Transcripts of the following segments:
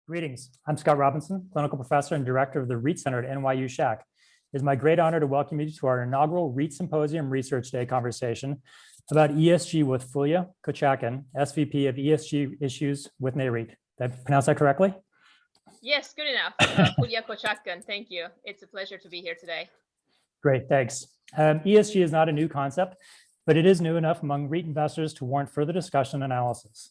Greetings. I'm Scott Robinson, clinical professor and director of the REIT Center at NYU Schack. It is my great honor to welcome you to our inaugural REIT Symposium Research Day conversation about ESG with Fulya, Kocak, SVP of ESG Issues with Nareit. Did I pronounce that correctly? Yes, good enough. Fulya, Kocak, thank you. It's a pleasure to be here today. Great, thanks. ESG is not a new concept, but it is new enough among REIT investors to warrant further discussion and analysis.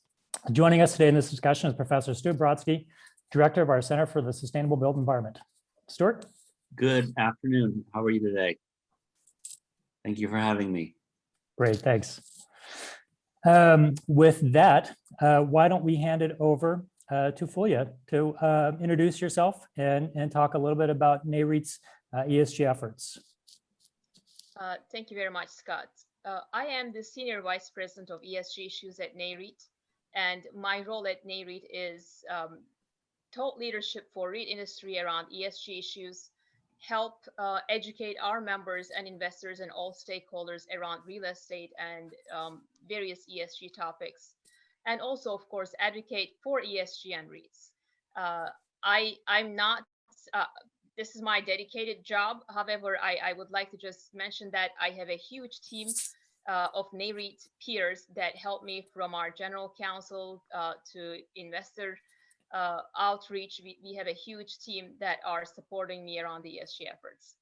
Joining us today in this discussion is Professor Stuart Brodsky, director of our Center for the Sustainable Built Environment. Stuart? Good afternoon. How are you today? Thank you for having me. Great, thanks. With that, why don't we hand it over to Fulya to introduce yourself and talk a little bit about Nareit's ESG efforts. Thank you very much, Scott. I am the Senior Vice President of ESG Issues at Nareit, and my role at Nareit is thought leadership for REIT industry around ESG issues, help educate our members and investors and all stakeholders around real estate and various ESG topics, and also, of course, advocate for ESG and REITs. I'm not, this is my dedicated job. However, I would like to just mention that I have a huge team of Nareit peers that help me, from our general counsel to investor outreach. We have a huge team that are supporting me around the ESG efforts.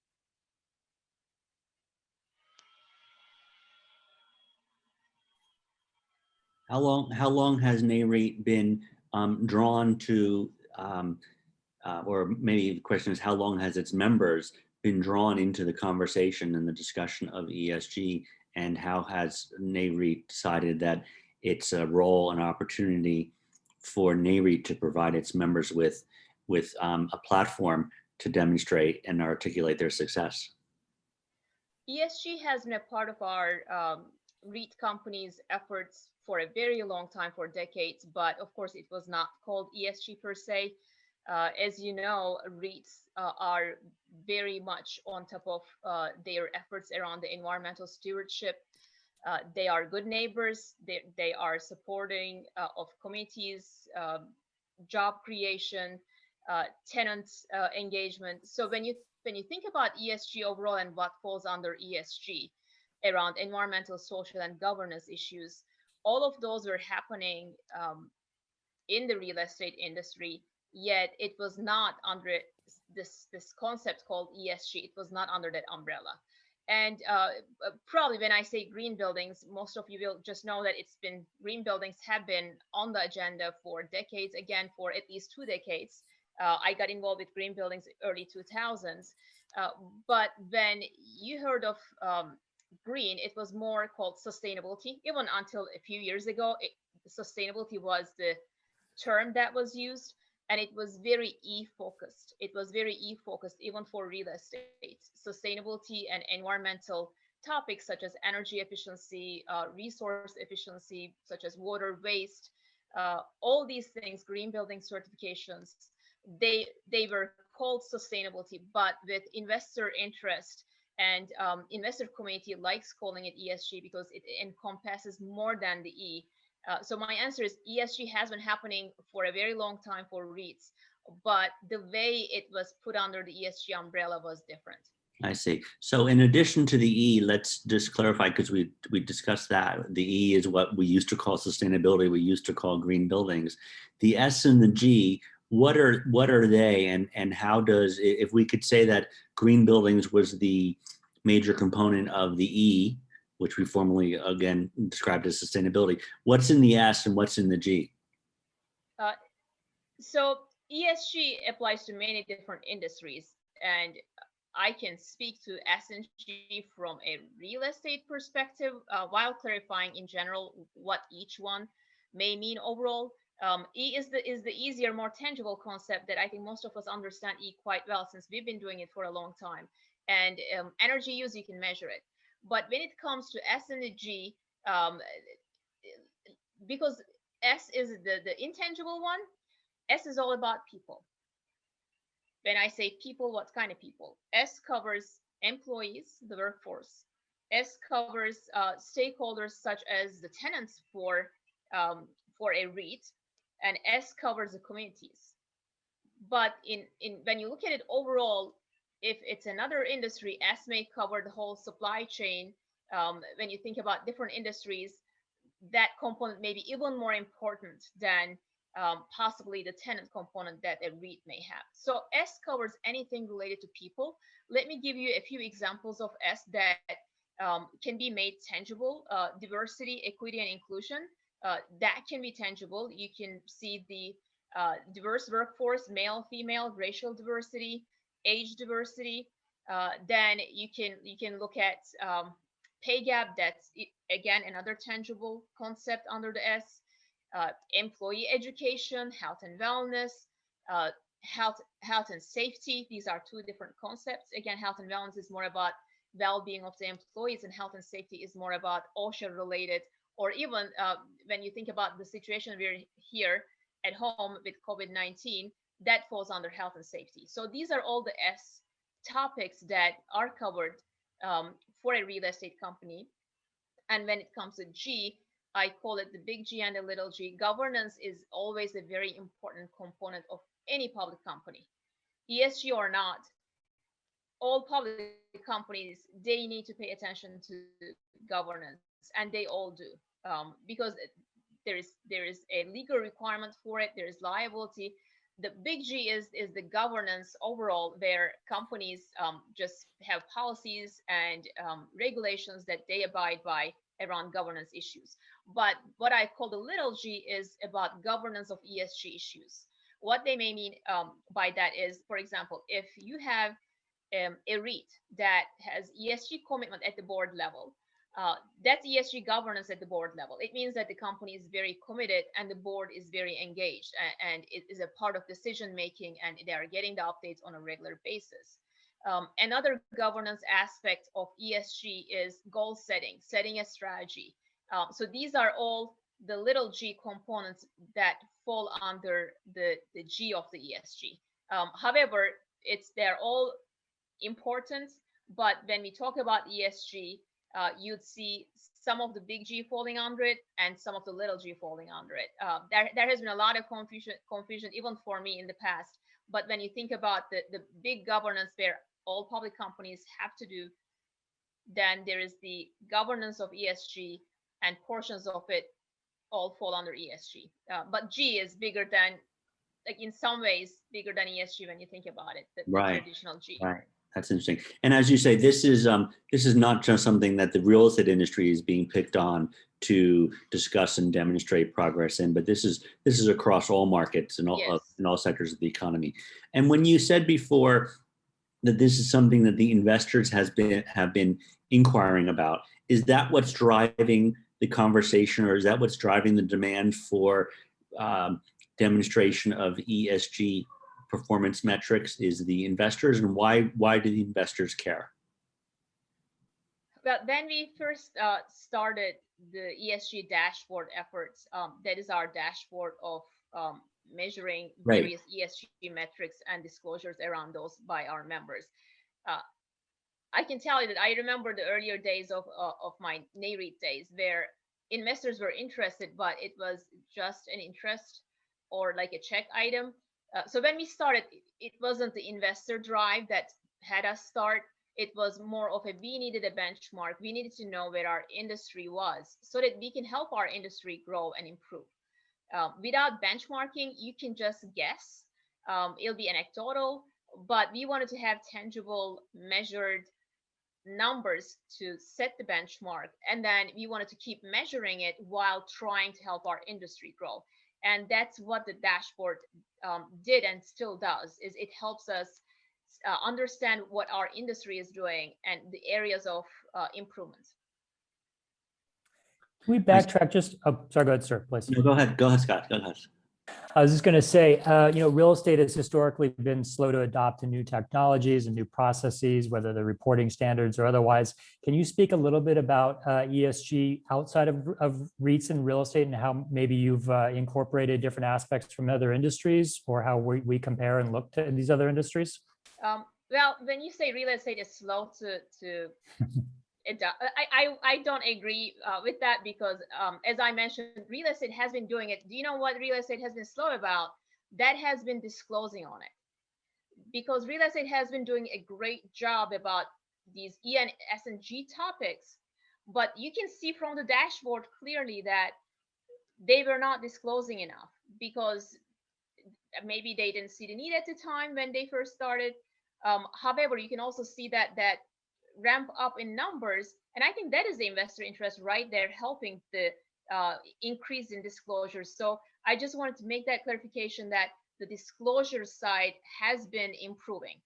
How long has Nareit been drawn to, or maybe the question is, how long has its members been drawn into the conversation and the discussion of ESG, and how has Nareit decided that it's a role and opportunity for Nareit to provide its members with a platform to demonstrate and articulate their success? ESG has been a part of our REIT company's efforts for a very long time, for decades, but of course it was not called ESG per se. As you know, REITs are very much on top of their efforts around the environmental stewardship. They are good neighbors. They are supporting of communities, job creation, tenants engagement. So when you think about ESG overall and what falls under ESG around environmental, social, and governance issues, all of those were happening in the real estate industry. Yet it was not under this concept called ESG. It was not under that umbrella. And probably when I say green buildings, most of you will just know that green buildings have been on the agenda for decades, again, for at least 2 decades. I got involved with green buildings early 2000s. But when you heard of green, it was more called sustainability. Even until a few years ago, sustainability was the term that was used. And it was very E-focused. It was very E-focused, even for real estate. Sustainability and environmental topics such as energy efficiency, resource efficiency, such as water, waste, all these things, green building certifications, they were called sustainability, but with investor interest and investor community likes calling it ESG because it encompasses more than the E. So my answer is ESG has been happening for a very long time for REITs, but the way it was put under the ESG umbrella was different. I see. So in addition to the E, let's just clarify, because we discussed that. The E is what we used to call sustainability. We used to call green buildings. The S and the G, what are they, and how does, if we could say that green buildings was the major component of the E, which we formally, again, described as sustainability. What's in the S and what's in the G? So ESG applies to many different industries, and I can speak to S and G from a real estate perspective, while clarifying in general what each one may mean overall. E is the easier, more tangible concept that I think most of us understand E quite well, since we've been doing it for a long time. And energy use, you can measure it. But when it comes to S and the G, because S is the intangible one, S is all about people. When I say people, what kind of people? S covers employees, the workforce. S covers stakeholders such as the tenants for a REIT, and S covers the communities. But when you look at it overall, if it's another industry, S may cover the whole supply chain. When you think about different industries, that component may be even more important than possibly the tenant component that a REIT may have. So S covers anything related to people. Let me give you a few examples of S that can be made tangible. Diversity, equity, and inclusion, that can be tangible. You can see the diverse workforce, male, female, racial diversity, age diversity. Then you can look at pay gap. That's again another tangible concept under the S. Employee education, health and wellness, health and safety. These are two different concepts. Again, health and wellness is more about well-being of the employees, and health and safety is more about OSHA related, or even when you think about the situation we're here at home with COVID-19, that falls under health and safety. So these are all the S topics that are covered for a real estate company. And when it comes to G, I call it the big G and the little g. Governance is always a very important component of any public company. ESG or not, all public companies, they need to pay attention to governance, and they all do, because there is a legal requirement for it. There is liability. The big G is the governance overall, where companies just have policies and regulations that they abide by around governance issues. But what I call the little g is about governance of ESG issues. What they may mean by that is, for example, if you have a REIT that has ESG commitment at the board level, that's ESG governance at the board level. It means that the company is very committed and the board is very engaged, and it is a part of decision making, and they are getting the updates on a regular basis. Another governance aspect of ESG is goal setting a strategy. So these are all the little g components that fall under the G of the ESG. However, they're all important, but when we talk about ESG, you'd see some of the big G falling under it and some of the little g falling under it. There has been a lot of confusion even for me in the past. But when you think about the big governance where all public companies have to do, then there is the governance of ESG, and portions of it all fall under ESG. But G is bigger than, like in some ways, bigger than ESG when you think about it, the traditional G. Right. That's interesting. And as you say, this is not just something that the real estate industry is being picked on to discuss and demonstrate progress in, but this is across all markets and all, yes, in all sectors of the economy. And when you said before that this is something that the investors have been inquiring about, is that what's driving the conversation, or is that what's driving the demand for demonstration of ESG performance metrics? Is the investors, and why do the investors care? Well, when we first started the ESG dashboard efforts, that is our dashboard of measuring various ESG metrics and disclosures around those by our members. I can tell you that I remember the earlier days of my Nareit days where investors were interested, but it was just an interest or like a check item. So when we started, it wasn't the investor drive that had us start. It was more of we needed a benchmark. We needed to know where our industry was so that we can help our industry grow and improve. Without benchmarking, you can just guess. It'll be anecdotal, but we wanted to have tangible, measured numbers to set the benchmark. And then we wanted to keep measuring it while trying to help our industry grow. And that's what the dashboard did and still does, is it helps us understand what our industry is doing and the areas of improvement. Can we backtrack just, oh, sorry, go ahead, sir, please. No, go ahead, Scott, go ahead. I was just going to say, real estate has historically been slow to adopt to new technologies and new processes, whether they're reporting standards or otherwise. Can you speak a little bit about ESG outside of REITs and real estate, and how maybe you've incorporated different aspects from other industries, or how we compare and look to these other industries? Well, when you say real estate is slow to I don't agree with that, because as I mentioned, real estate has been doing it. Do you know what real estate has been slow about? that has been disclosing on it, because real estate has been doing a great job about these E and S and G topics, but you can see from the dashboard clearly that they were not disclosing enough, because maybe they didn't see the need at the time when they first started. However, you can also see that ramp up in numbers, and I think that is the investor interest right there, helping the increase in disclosures. So I just wanted to make that clarification that the disclosure side has been improving,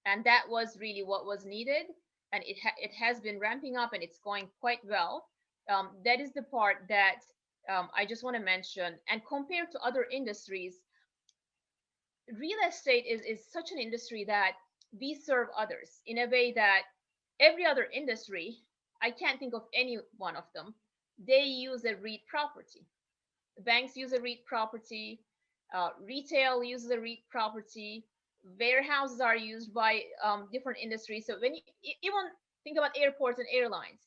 and that was really what was needed, and it has been ramping up, and it's going quite well. That is the part that I just want to mention. And compared to other industries, real estate is such an industry that we serve others in a way that every other industry, I can't think of any one of them, they use a REIT property. Banks use a REIT property, retail uses a REIT property, warehouses are used by different industries. So when you even think about airports and airlines,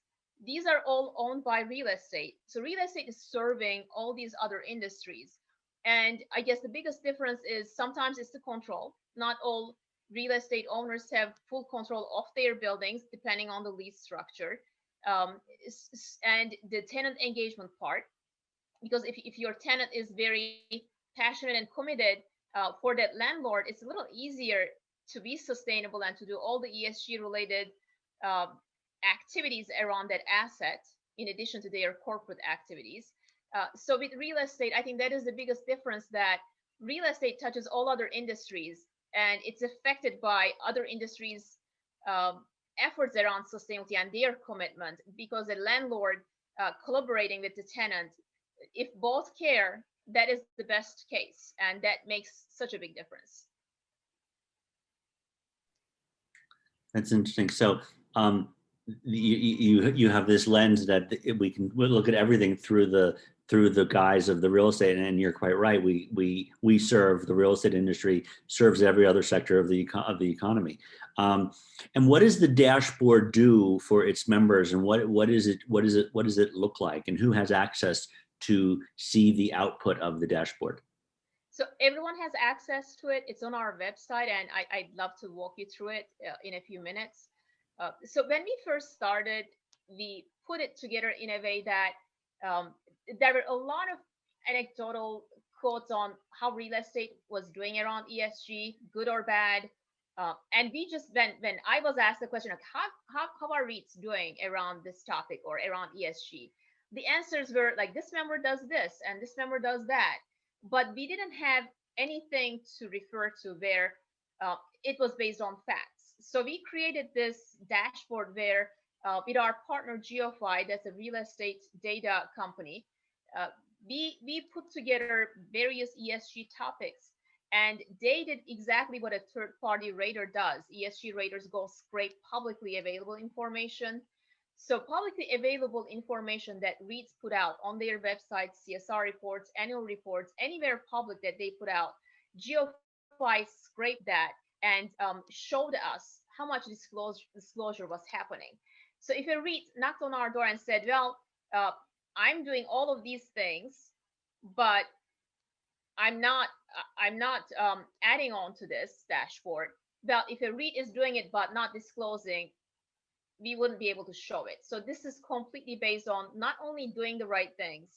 these are all owned by real estate. So real estate is serving all these other industries. And I guess the biggest difference is sometimes it's the control. Not all real estate owners have full control of their buildings, depending on the lease structure, and the tenant engagement part. Because if your tenant is very passionate and committed for that landlord, it's a little easier to be sustainable and to do all the ESG related activities around that asset, in addition to their corporate activities. So with real estate, I think that is the biggest difference, that real estate touches all other industries, and it's affected by other industries' efforts around sustainability and their commitment, because the landlord collaborating with the tenant, if both care, that is the best case, and that makes such a big difference. That's interesting. So you have this lens that we'll look at everything through the guise of the real estate, and you're quite right. We serve the real estate industry, serves every other sector of the economy. And what does the dashboard do for its members, and what does it look like, and who has access to see the output of the dashboard? So everyone has access to it. It's on our website, and I'd love to walk you through it in a few minutes. So when we first started, we put it together in a way that there were a lot of anecdotal quotes on how real estate was doing around ESG, good or bad. And we just, when I was asked the question of how are REITs doing around this topic or around ESG, the answers were like, this member does this and this member does that. But we didn't have anything to refer to where it was based on facts. So we created this dashboard where with our partner Geophi, that's a real estate data company, we put together various ESG topics, and they did exactly what a third-party rater does. ESG raters go scrape publicly available information. So publicly available information that REITs put out on their websites, CSR reports, annual reports, anywhere public that they put out, Geophi scraped that and showed us how much disclosure was happening. So if a REIT knocked on our door and said, well, I'm doing all of these things, but I'm not adding on to this dashboard. Well, if a REIT is doing it but not disclosing, we wouldn't be able to show it. So this is completely based on not only doing the right things,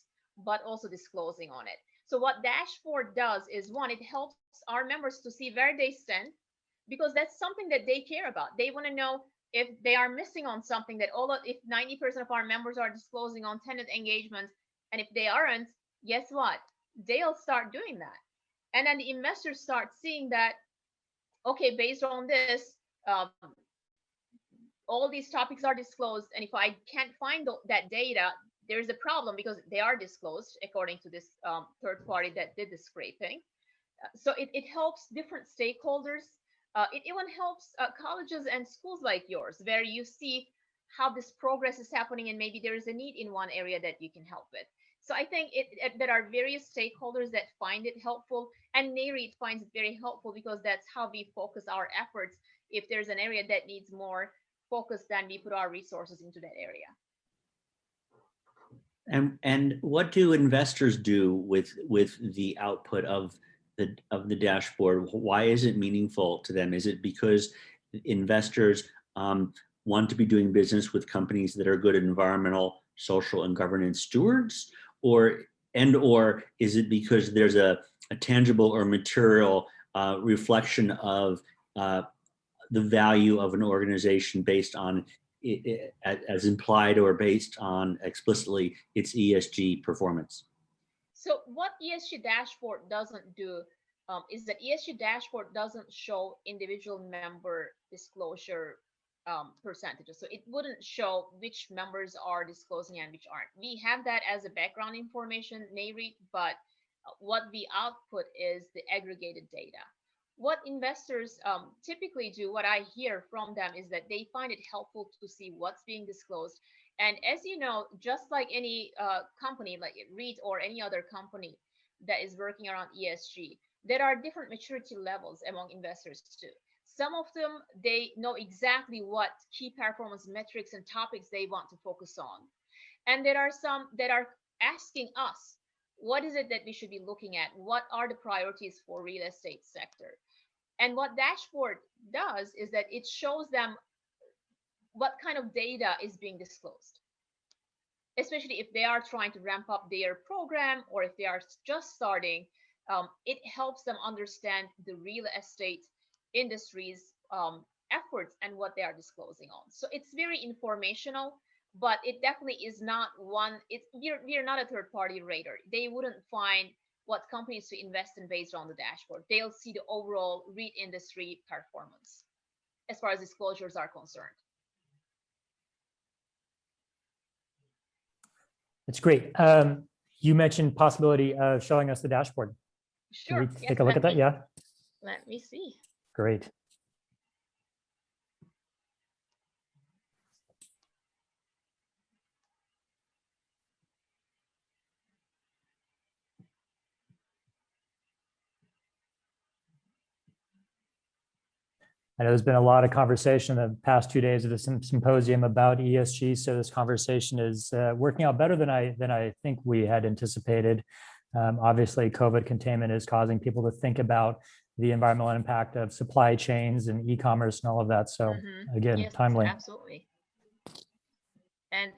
but also disclosing on it. So what dashboard does is, one, it helps our members to see where they stand, because that's something that they care about. They want to know if they are missing on something, that if 90% of our members are disclosing on tenant engagement, and if they aren't, guess what? They'll start doing that. And then the investors start seeing that, okay, based on this, all these topics are disclosed, and if I can't find that data, there's a problem, because they are disclosed according to this third party that did the scraping. So it helps different stakeholders. It even helps colleges and schools like yours, where you see how this progress is happening, and maybe there is a need in one area that you can help with. So I think there are various stakeholders that find it helpful, and Nareit finds it very helpful, because that's how we focus our efforts. If there's an area that needs more focus, then we put our resources into that area. And what do investors do with the output of the dashboard? Why is it meaningful to them? Is it because investors want to be doing business with companies that are good environmental, social, and governance stewards, or is it because there's a tangible or material reflection of the value of an organization based on, as implied or based on explicitly, its ESG performance? So what ESG dashboard doesn't do is that ESG dashboard doesn't show individual member disclosure percentages. So it wouldn't show which members are disclosing and which aren't. We have that as a background information, Nareit, but what we output is the aggregated data. What investors typically do, what I hear from them, is that they find it helpful to see what's being disclosed. And as you know, just like any company like REIT or any other company that is working around ESG, there are different maturity levels among investors too. Some of them, they know exactly what key performance metrics and topics they want to focus on. And there are some that are asking us, what is it that we should be looking at? What are the priorities for real estate sector? And what dashboard does is that it shows them what kind of data is being disclosed, especially if they are trying to ramp up their program or if they are just starting. It helps them understand the real estate industry's efforts and what they are disclosing on. So it's very informational, but it definitely is not one. We're not a third-party rater. They wouldn't find what companies to invest in based on the dashboard. They'll see the overall REIT industry performance as far as disclosures are concerned. It's great. You mentioned possibility of showing us the dashboard. Sure. Can we take a look at that? Yeah. Let me see. Great. I know there's been a lot of conversation in the past 2 days of the symposium about ESG. So this conversation is working out better than I think we had anticipated. Obviously, COVID containment is causing people to think about the environmental impact of supply chains and e-commerce and all of that. So again, yes, timely. Absolutely. And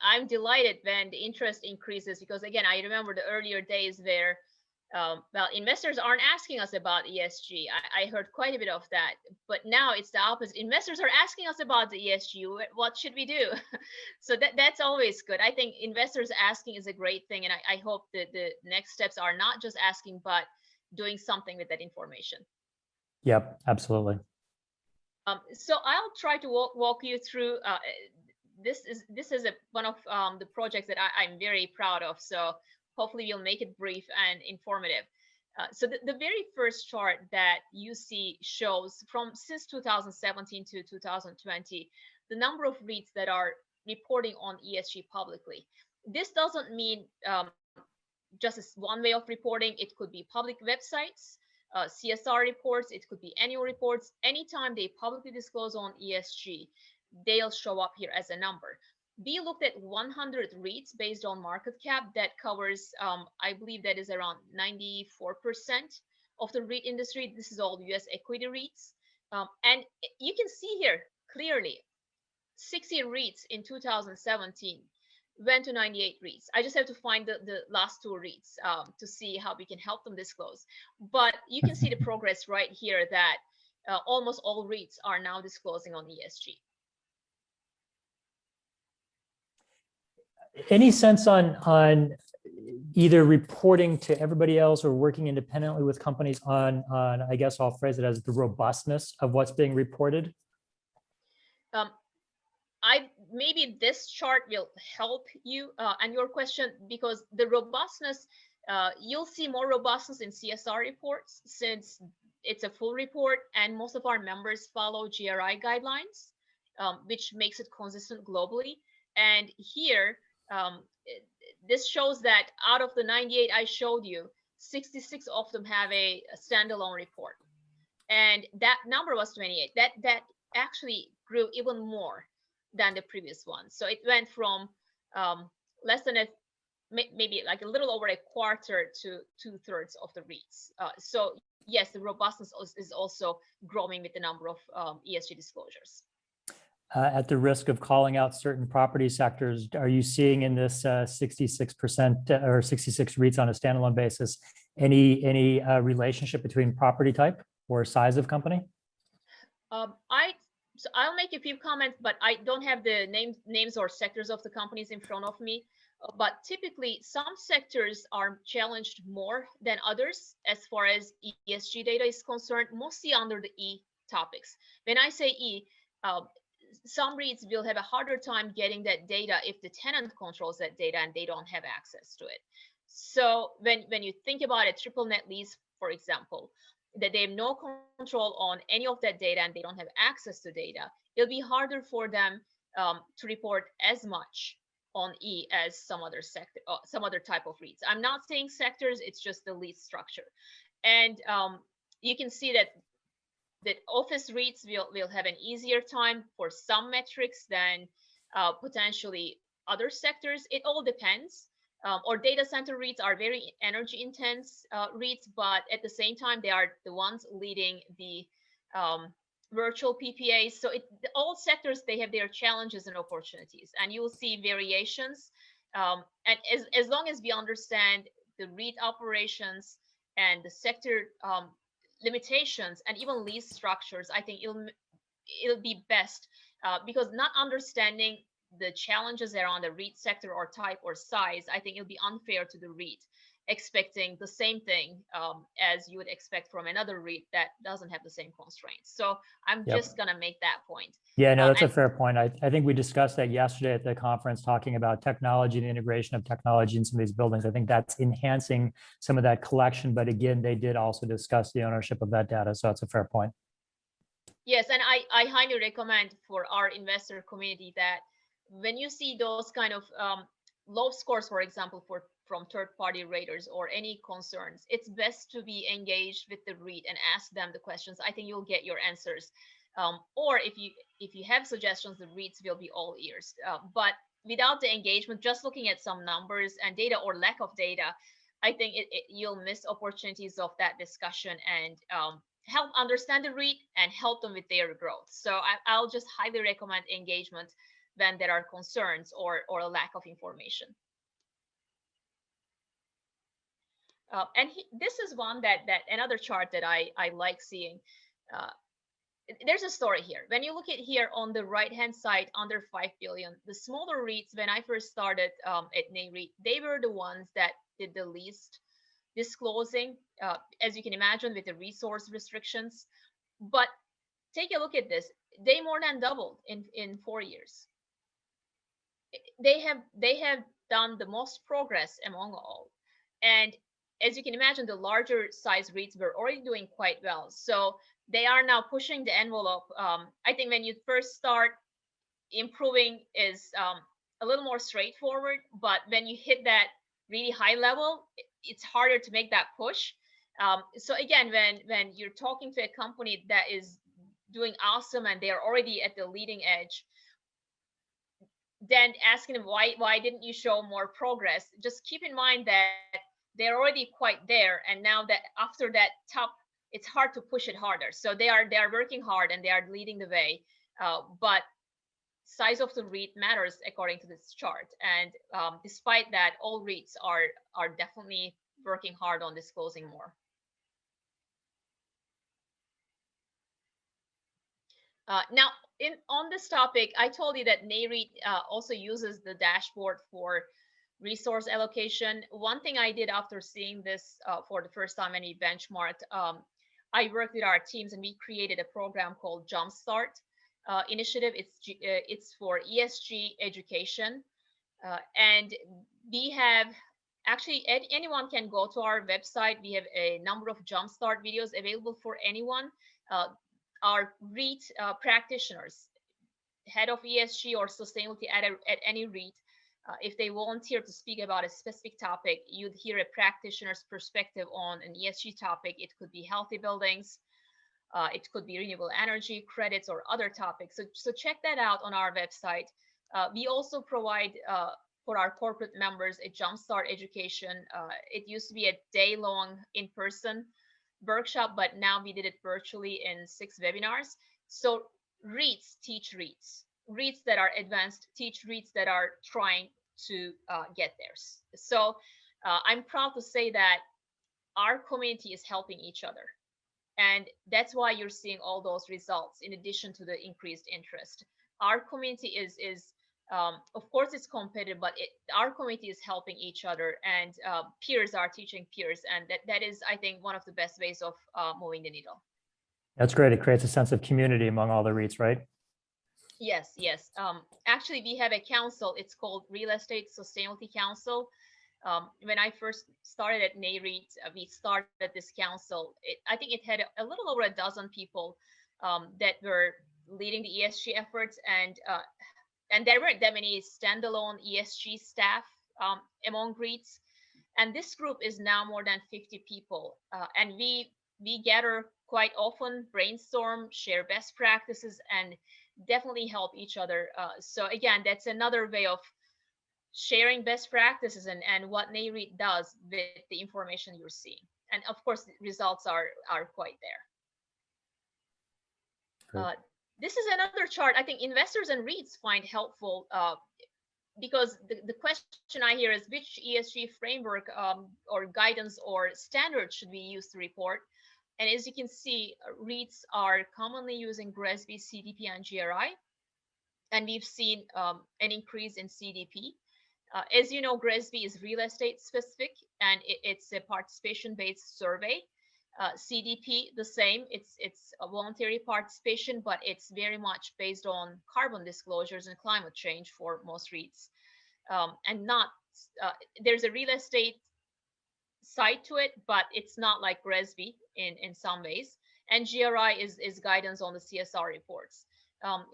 I'm delighted when the interest increases, because again, I remember the earlier days where well, investors aren't asking us about ESG. I heard quite a bit of that, but now it's the opposite. Investors are asking us about the ESG. What should we do? So that's always good. I think investors asking is a great thing. And I hope that the next steps are not just asking, but doing something with that information. Yep, absolutely. So I'll try to walk you through. This is one of the projects that I'm very proud of. So hopefully we'll make it brief and informative. So the very first chart that you see shows since 2017 to 2020, the number of REITs that are reporting on ESG publicly. This doesn't mean just as one way of reporting. It could be public websites, CSR reports, it could be annual reports. Anytime they publicly disclose on ESG, they'll show up here as a number. We looked at 100 REITs based on market cap that covers, I believe that is around 94% of the REIT industry. This is all US equity REITs. And you can see here clearly, 60 REITs in 2017 went to 98 REITs. I just have to find the last two REITs to see how we can help them disclose. But you can see the progress right here that almost all REITs are now disclosing on ESG. Any sense on either reporting to everybody else or working independently with companies on I guess I'll phrase it as the robustness of what's being reported? Maybe this chart will help you and your question, because the robustness, you'll see more robustness in CSR reports since it's a full report, and most of our members follow GRI guidelines, which makes it consistent globally. And here, this shows that out of the 98 I showed you, 66 of them have a standalone report, and that number was 28. That actually grew even more than the previous one. So it went from less than maybe like a little over a quarter to 2/3 of the REITs. So yes, the robustness is also growing with the number of ESG disclosures. At the risk of calling out certain property sectors, are you seeing in this 66% or 66 REITs on a standalone basis any relationship between property type or size of company? So I'll make a few comments, but I don't have the names or sectors of the companies in front of me. But typically, some sectors are challenged more than others as far as ESG data is concerned, mostly under the E topics. When I say E, some REITs will have a harder time getting that data if the tenant controls that data and they don't have access to it. So when you think about a triple net lease, for example, that they have no control on any of that data and they don't have access to data, it'll be harder for them to report as much on E as some other sector, some other type of REITs. I'm not saying sectors, it's just the lease structure. And you can see that office REITs will have an easier time for some metrics than potentially other sectors. It all depends. Or data center REITs are very energy intense REITs, but at the same time, they are the ones leading the virtual PPAs. So all sectors, they have their challenges and opportunities, and you will see variations. And as long as we understand the REIT operations and the sector limitations and even lease structures, I think it'll be best because not understanding the challenges around the REIT sector or type or size, I think it'll be unfair to the REIT expecting the same thing as you would expect from another REIT that doesn't have the same constraints. So I'm just gonna make that point. Yeah, no, that's a fair point. I think we discussed that yesterday at the conference, talking about technology and integration of technology in some of these buildings. I think that's enhancing some of that collection, but again, they did also discuss the ownership of that data. So that's a fair point. Yes, and I highly recommend for our investor community that when you see those kind of low scores, for example, from third-party raters or any concerns, it's best to be engaged with the REIT and ask them the questions. I think you'll get your answers. Or if you have suggestions, the REITs will be all ears. But without the engagement, just looking at some numbers and data or lack of data, I think you'll miss opportunities of that discussion and help understand the REIT and help them with their growth. So I'll just highly recommend engagement when there are concerns or a lack of information. And this is one that another chart that I like seeing. There's a story here. When you look at here on the right-hand side, under 5 billion, the smaller REITs, when I first started at Nareit, they were the ones that did the least disclosing, as you can imagine, with the resource restrictions. But take a look at this. They more than doubled in 4 years. They have done the most progress among all. And as you can imagine, the larger size REITs were already doing quite well. So they are now pushing the envelope. I think when you first start, improving is a little more straightforward, but when you hit that really high level, it's harder to make that push. So again, when you're talking to a company that is doing awesome and they're already at the leading edge, then asking them why didn't you show more progress, just keep in mind that they're already quite there, and now that after that top, it's hard to push it harder. So they are working hard and they are leading the way, but size of the REIT matters according to this chart. And despite that, all REITs are definitely working hard on disclosing more. Now, on this topic, I told you that Nareit also uses the dashboard for resource allocation. One thing I did after seeing this for the first time when we benchmarked, I worked with our teams and we created a program called Jumpstart initiative. It's for ESG education, and we have actually anyone can go to our website. We have a number of Jumpstart videos available for anyone. Our REIT practitioners, head of ESG or sustainability at any REIT, if they volunteer to speak about a specific topic, you'd hear a practitioner's perspective on an ESG topic. It could be healthy buildings, it could be renewable energy credits or other topics. So check that out on our website. We also provide for our corporate members a jumpstart education. It used to be a day-long in-person workshop, but now we did it virtually in 6 webinars. So REITs teach REITs. REITs that are advanced teach REITs that are trying to get theirs. So I'm proud to say that our community is helping each other. And that's why you're seeing all those results in addition to the increased interest. Our community is of course it's competitive, but our community is helping each other, and peers are teaching peers. And that is, I think, one of the best ways of moving the needle. That's great. It creates a sense of community among all the REITs, right? Yes, yes. Actually, we have a council. It's called Real Estate Sustainability Council. When I first started at Nareit, we started this council. I think it had a little over a dozen people that were leading the ESG efforts, and there weren't that many standalone ESG staff among REITs. And this group is now more than 50 people, and we gather quite often, brainstorm, share best practices, and definitely help each other. So again, that's another way of sharing best practices and what Nareit does with the information you're seeing. And of course, the results are quite there. This is another chart I think investors and REITs find helpful because the question I hear is which ESG framework or guidance or standard should we use to report? And as you can see, REITs are commonly using GRESB, CDP, and GRI. And we've seen an increase in CDP. As you know, GRESB is real estate specific, and it's a participation-based survey. CDP, the same. It's a voluntary participation, but it's very much based on carbon disclosures and climate change for most REITs. And not, there's a real estate side to it, but it's not like GRESB in some ways. And GRI is guidance on the CSR reports.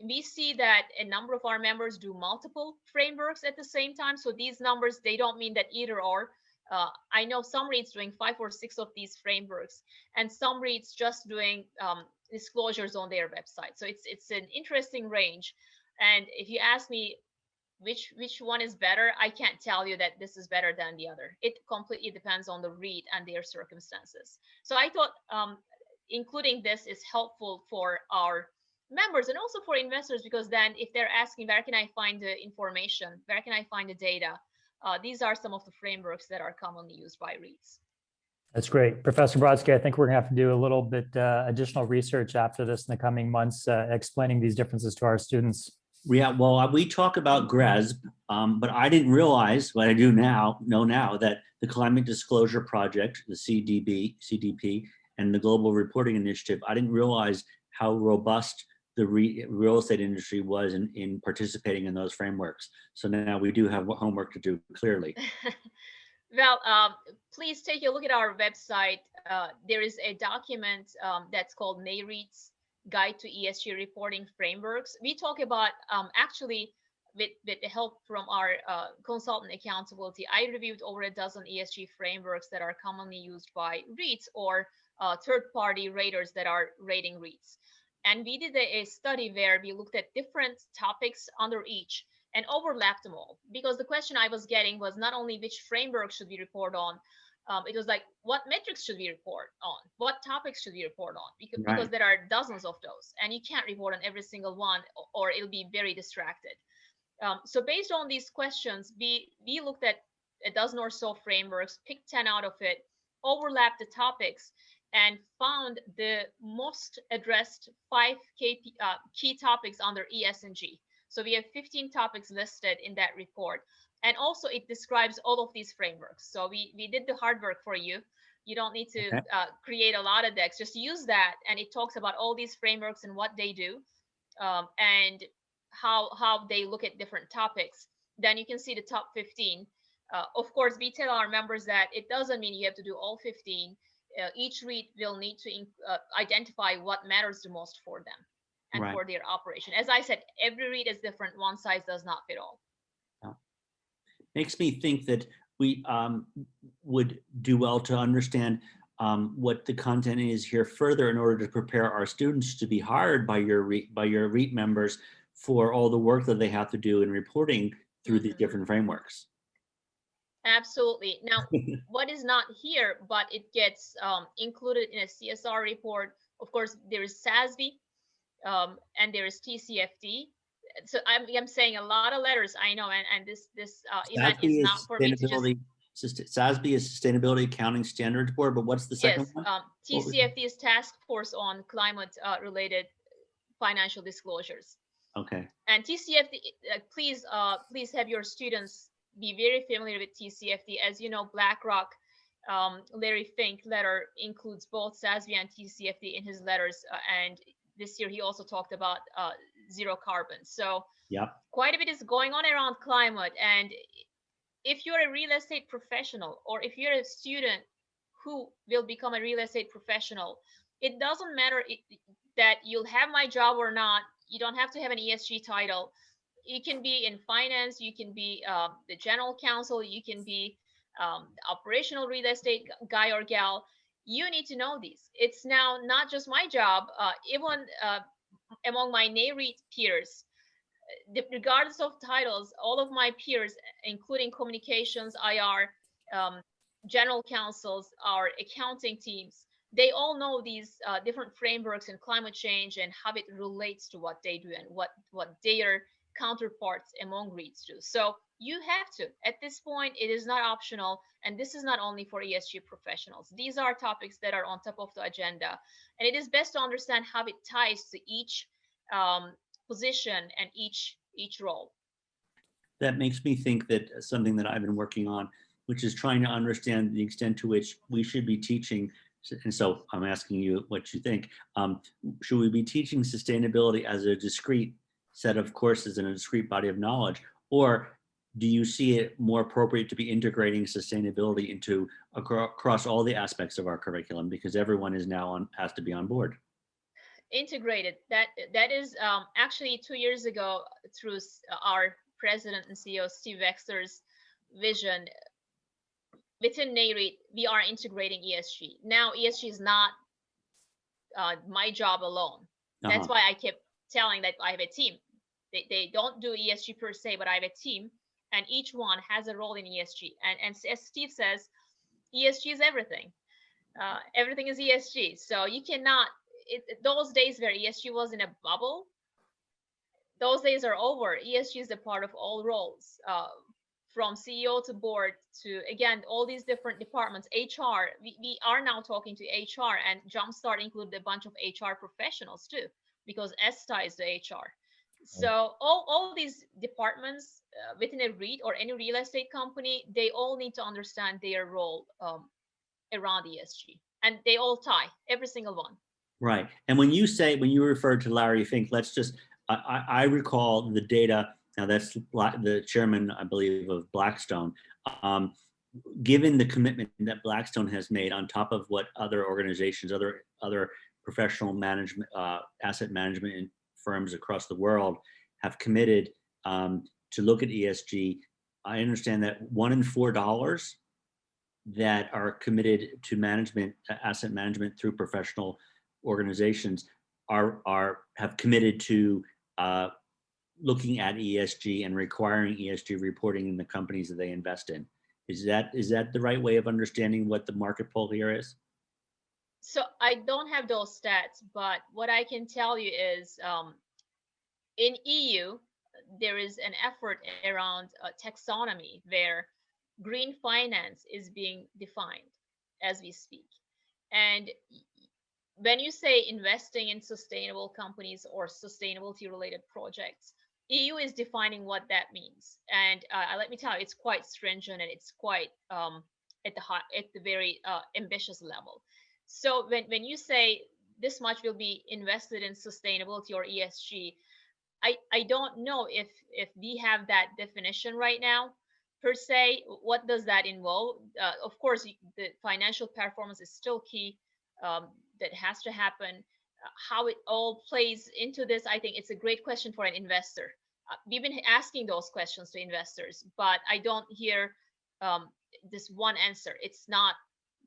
We see that a number of our members do multiple frameworks at the same time. So these numbers, they don't mean that either or. I know some REITs doing 5 or 6 of these frameworks, and some REITs just doing disclosures on their website. So it's an interesting range. And if you ask me which one is better, I can't tell you that this is better than the other. It completely depends on the REIT and their circumstances. So I thought including this is helpful for our members and also for investors, because then if they're asking, where can I find the information? Where can I find the data? These are some of the frameworks that are commonly used by REITs. That's great. Professor Brodsky, I think we're gonna have to do a little bit additional research after this in the coming months, explaining these differences to our students. Yeah, well, we talk about GRESB, but I didn't realize, what I know now, that the Climate Disclosure Project, the CDP, and the Global Reporting Initiative, I didn't realize how robust the real estate industry was in participating in those frameworks. So now we do have homework to do, clearly. Well, please take a look at our website. There is a document that's called Nareit's Guide to ESG Reporting Frameworks. We talk about, actually, with the help from our consultant accountability, I reviewed over a dozen ESG frameworks that are commonly used by REITs or third-party raters that are rating REITs. And we did a study where we looked at different topics under each and overlapped them all. Because the question I was getting was not only which framework should we report on, it was like, what metrics should we report on? What topics should we report on? Because there are dozens of those, and you can't report on every single one, or it'll be very distracted. So based on these questions, we looked at a dozen or so frameworks, picked 10 out of it, overlapped the topics, and found the most addressed 5 key topics under ESG. So we have 15 topics listed in that report. And also it describes all of these frameworks. So we did the hard work for you. You don't need to create a lot of decks, just use that. And it talks about all these frameworks and what they do and how they look at different topics. Then you can see the top 15. Of course, we tell our members that it doesn't mean you have to do all 15. Each REIT will need to identify what matters the most for them and for their operation. As I said, every REIT is different. One size does not fit all. Makes me think that we would do well to understand what the content is here further in order to prepare our students to be hired by your REIT members for all the work that they have to do in reporting through these different frameworks. Absolutely. Now, what is not here, but it gets included in a CSR report. Of course, there is SASB and there is TCFD. So I'm saying a lot of letters, I know, and this event is not for me to just. SASB is Sustainability Accounting Standards Board, but what's the second one? TCFD is Task Force on Climate related Financial Disclosures. Okay. And TCFD, please have your students be very familiar with TCFD. As you know, BlackRock, Larry Fink letter includes both SASB and TCFD in his letters. And this year he also talked about zero carbon. So quite a bit is going on around climate. And if you're a real estate professional, or if you're a student who will become a real estate professional, it doesn't matter that you'll have my job or not. You don't have to have an ESG title. You can be in finance, you can be the general counsel, you can be the operational real estate guy or gal. You need to know these. It's now not just my job, even among my Nareit peers, regardless of titles, all of my peers, including communications, IR, general counsels, our accounting teams, they all know these different frameworks in climate change and how it relates to what they do and what their counterparts among REITs do. So you have to, at this point, it is not optional. And this is not only for ESG professionals. These are topics that are on top of the agenda. And it is best to understand how it ties to each position and each role. That makes me think that something that I've been working on, which is trying to understand the extent to which we should be teaching. And so I'm asking you what you think. Should we be teaching sustainability as a discrete set of courses and a discrete body of knowledge? Or do you see it more appropriate to be integrating sustainability into across all the aspects of our curriculum, because everyone is now has to be on board? Integrated. That is actually 2 years ago, through our president and CEO Steve Wexler's vision. Within Nareit, we are integrating ESG. Now, ESG is not my job alone. That's why I kept telling that I have a team. They don't do ESG per se, but I have a team, and each one has a role in ESG. And as Steve says, ESG is everything. Everything is ESG. So you cannot, those days where ESG was in a bubble, those days are over. ESG is a part of all roles. From CEO to board to, again, all these different departments. HR, we are now talking to HR, and Jumpstart included a bunch of HR professionals too, because S ties to HR. So all these departments within a REIT or any real estate company, they all need to understand their role around ESG, and they all tie, every single one. Right. And when you referred to Larry Fink, let's just, I recall the data. Now that's the chairman, I believe, of Blackstone. Given the commitment that Blackstone has made on top of what other organizations, other professional management, asset management firms across the world have committed to look at ESG, I understand that $1 in $4 that are committed to management, asset management through professional organizations have committed to looking at ESG and requiring ESG reporting in the companies that they invest in. Is that the right way of understanding what the market poll here is? So I don't have those stats, but what I can tell you is in EU, there is an effort around taxonomy where green finance is being defined as we speak. And when you say investing in sustainable companies or sustainability related projects, EU is defining what that means. And let me tell you, it's quite stringent and it's quite at the very ambitious level. So when you say this much will be invested in sustainability or ESG, I don't know if we have that definition right now per se. What does that involve? Of course, the financial performance is still key. That has to happen. How it all plays into this, I think it's a great question for an investor. We've been asking those questions to investors, but I don't hear this one answer. It's not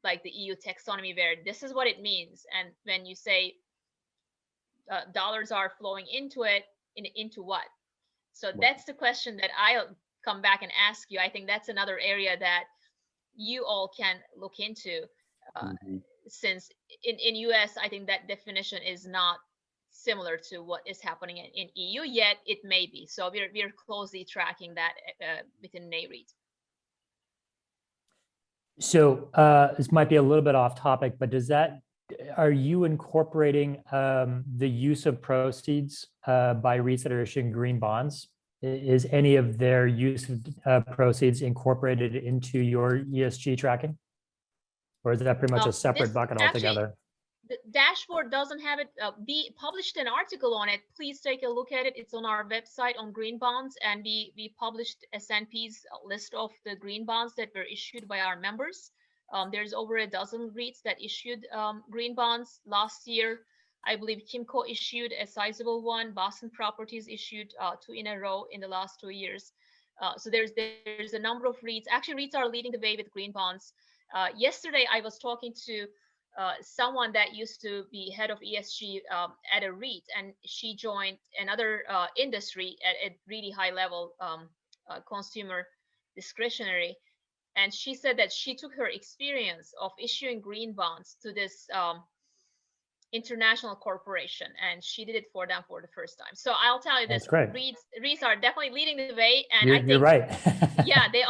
like the EU taxonomy where this is what it means. And when you say dollars are flowing into it, into what? So that's the question that come back and ask you. I think that's another area that you all can look into, since in US, I think that definition is not similar to what is happening in EU, yet it may be. So we're closely tracking that within Nareit. So this might be a little bit off topic, but are you incorporating the use of proceeds by REITs that are issuing green bonds? Is any of their use of proceeds incorporated into your ESG tracking? Or is that pretty much a separate bucket altogether? The dashboard doesn't have it. We published an article on it. Please take a look at it. It's on our website on green bonds, and we published S&P's list of the green bonds that were issued by our members. There's over a dozen REITs that issued green bonds last year. I believe Kimco issued a sizable one. Boston Properties issued 2 in a row in the last 2 years. So there's a number of REITs. Actually, REITs are leading the way with green bonds. Yesterday, I was talking to someone that used to be head of ESG at a REIT, and she joined another industry at a really high level, consumer discretionary. And she said that she took her experience of issuing green bonds to this international corporation, and she did it for them for the first time. So I'll tell you this: REITs are definitely leading the way, and I think you're right. yeah, they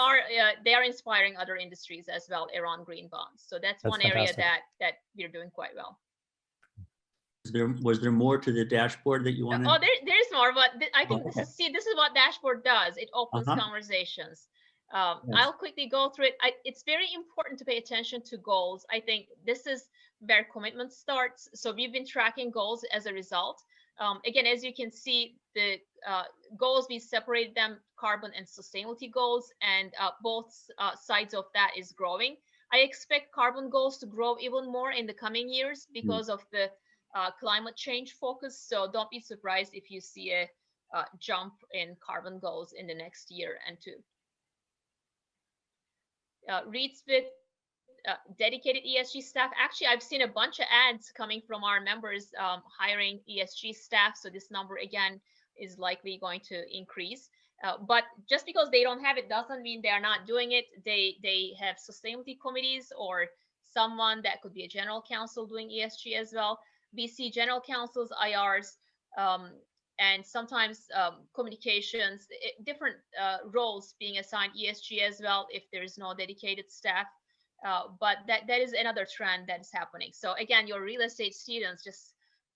are inspiring other industries as well around green bonds. So that's one fantastic. area that we're doing quite well. Was there more to the dashboard that you wanted? Oh, there's more, but I think this is what dashboard does. It opens conversations. Yes. I'll quickly go through it. It's very important to pay attention to goals. I think this is where commitment starts. So we've been tracking goals as a result. Again, as you can see, the goals, we separate them, carbon and sustainability goals, and both sides of that is growing. I expect carbon goals to grow even more in the coming years because of the climate change focus. So don't be surprised if you see a jump in carbon goals in the next year and two. REITs with dedicated ESG staff. Actually, I've seen a bunch of ads coming from our members hiring ESG staff. So this number again is likely going to increase. But just because they don't have it doesn't mean they are not doing it. They have sustainability committees or someone that could be a general counsel doing ESG as well. We see general counsels, IRs, and sometimes communications, different roles being assigned ESG as well if there is no dedicated staff. But that is another trend that is happening. So again, your real estate students, just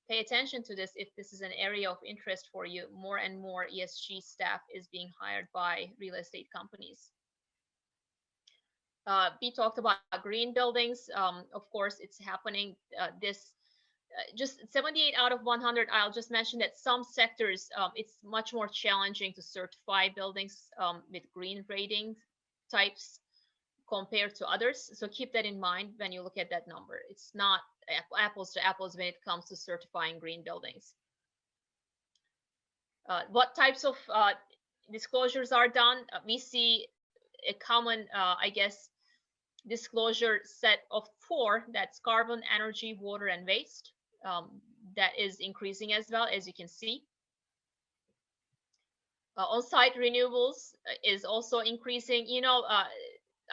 pay attention to this. If this is an area of interest for you, more and more ESG staff is being hired by real estate companies. We talked about green buildings. Of course, it's happening. Just 78 out of 100. I'll just mention that some sectors, it's much more challenging to certify buildings with green rating types compared to others. So keep that in mind when you look at that number. It's not apples to apples when it comes to certifying green buildings. What types of disclosures are done? We see a common, I guess, disclosure set of 4. That's carbon, energy, water, and waste. That is increasing as well, as you can see. On-site renewables is also increasing. You know,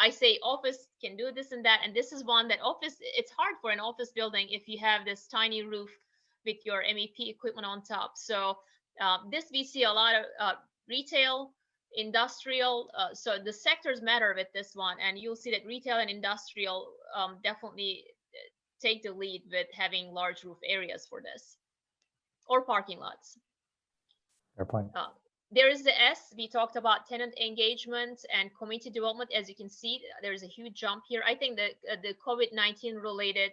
I say office can do this and that, and this is one that office, it's hard for an office building if you have this tiny roof with your MEP equipment on top. So this we see a lot of retail, industrial, so the sectors matter with this one, and you'll see that retail and industrial definitely take the lead with having large roof areas for this, or parking lots. Fair point. There is the S. We talked about tenant engagement and community development. As you can see, there is a huge jump here. I think that the COVID-19 related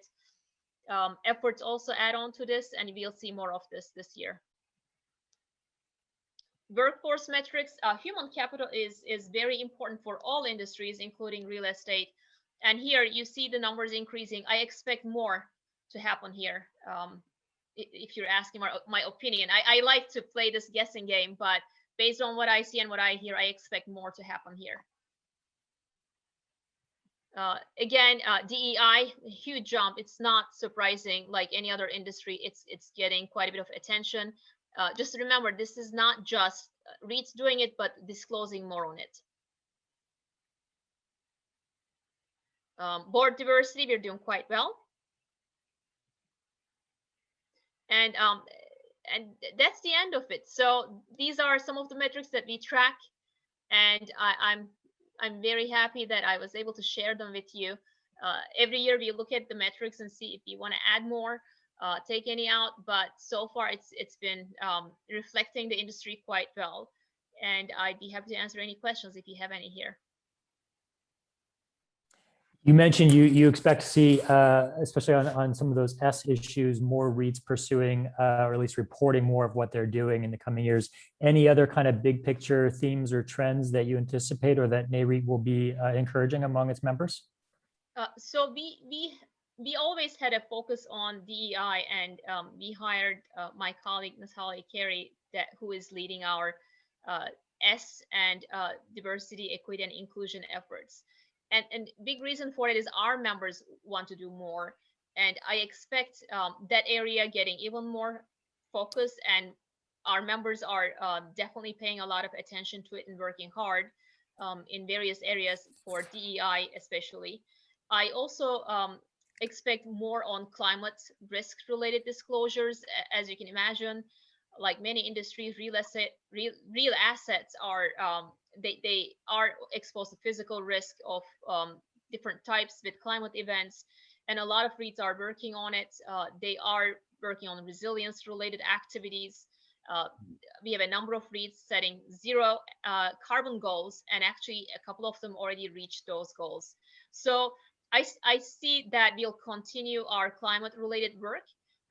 efforts also add on to this, and we'll see more of this year. Workforce metrics. Human capital is very important for all industries, including real estate. And here you see the numbers increasing. I expect more to happen here. If you're asking my opinion, I like to play this guessing game, but based on what I see and what I hear, I expect more to happen here. Again, DEI, huge jump. It's not surprising. Like any other industry, it's getting quite a bit of attention. Just remember, this is not just REITs doing it, but disclosing more on it. Board diversity, we're doing quite well. And that's the end of it. So these are some of the metrics that we track, and I'm very happy that I was able to share them with you. Every year we look at the metrics and see if we want to add more, take any out, but so far it's been reflecting the industry quite well, and I'd be happy to answer any questions if you have any here. You mentioned you expect to see, especially on some of those S issues, more REITs pursuing or at least reporting more of what they're doing in the coming years. Any other kind of big picture themes or trends that you anticipate or that Nareit will be encouraging among its members? So we always had a focus on DEI, and we hired my colleague Natalie Carey, who is leading our S and diversity, equity, and inclusion efforts. And big reason for it is our members want to do more, and I expect that area getting even more focus, and our members are definitely paying a lot of attention to it and working hard in various areas for DEI especially. I also expect more on climate risk related disclosures. As you can imagine, like many industries, real assets are they are exposed to physical risk of different types with climate events, and a lot of REITs are working on it. They are working on resilience related activities. We have a number of REITs setting zero carbon goals, and actually a couple of them already reached those goals. So I see that we'll continue our climate related work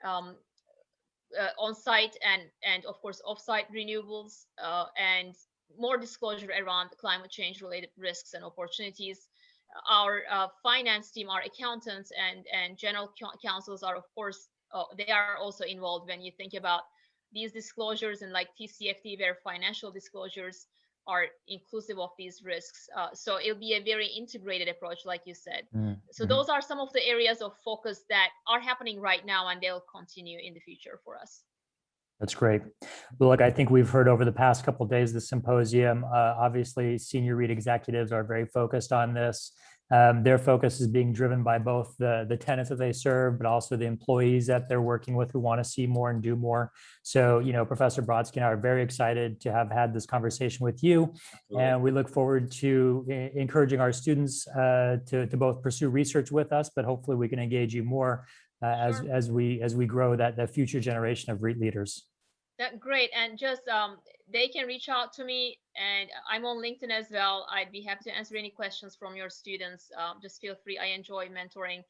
on site and of course off-site renewables, and more disclosure around climate change related risks and opportunities. Our finance team, our accountants and general counsels are of course they are also involved when you think about these disclosures, and like TCFD, where financial disclosures are inclusive of these risks. So it'll be a very integrated approach, like you said. So those are some of the areas of focus that are happening right now, and they'll continue in the future for us. That's great. Well, look, I think we've heard over the past couple of days of the symposium, obviously senior REIT executives are very focused on this. Their focus is being driven by both the tenants that they serve, but also the employees that they're working with who want to see more and do more. So, you know, Professor Brodsky and I are very excited to have had this conversation with you. Absolutely. And we look forward to encouraging our students to both pursue research with us, but hopefully we can engage you more Sure. as we grow that future generation of REIT leaders. Great. And just they can reach out to me, and I'm on LinkedIn as well. I'd be happy to answer any questions from your students. Just feel free. I enjoy mentoring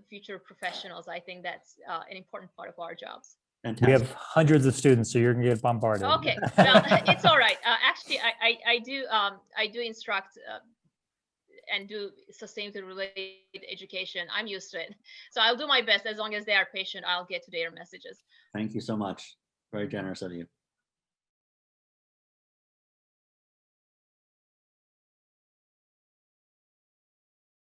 future professionals. I think that's an important part of our jobs. Fantastic. We have hundreds of students, so you're going to get bombarded. Okay, well, it's all right. Actually, I do instruct and do sustainability related education. I'm used to it, so I'll do my best. As long as they are patient, I'll get to their messages. Thank you so much. Very generous of you.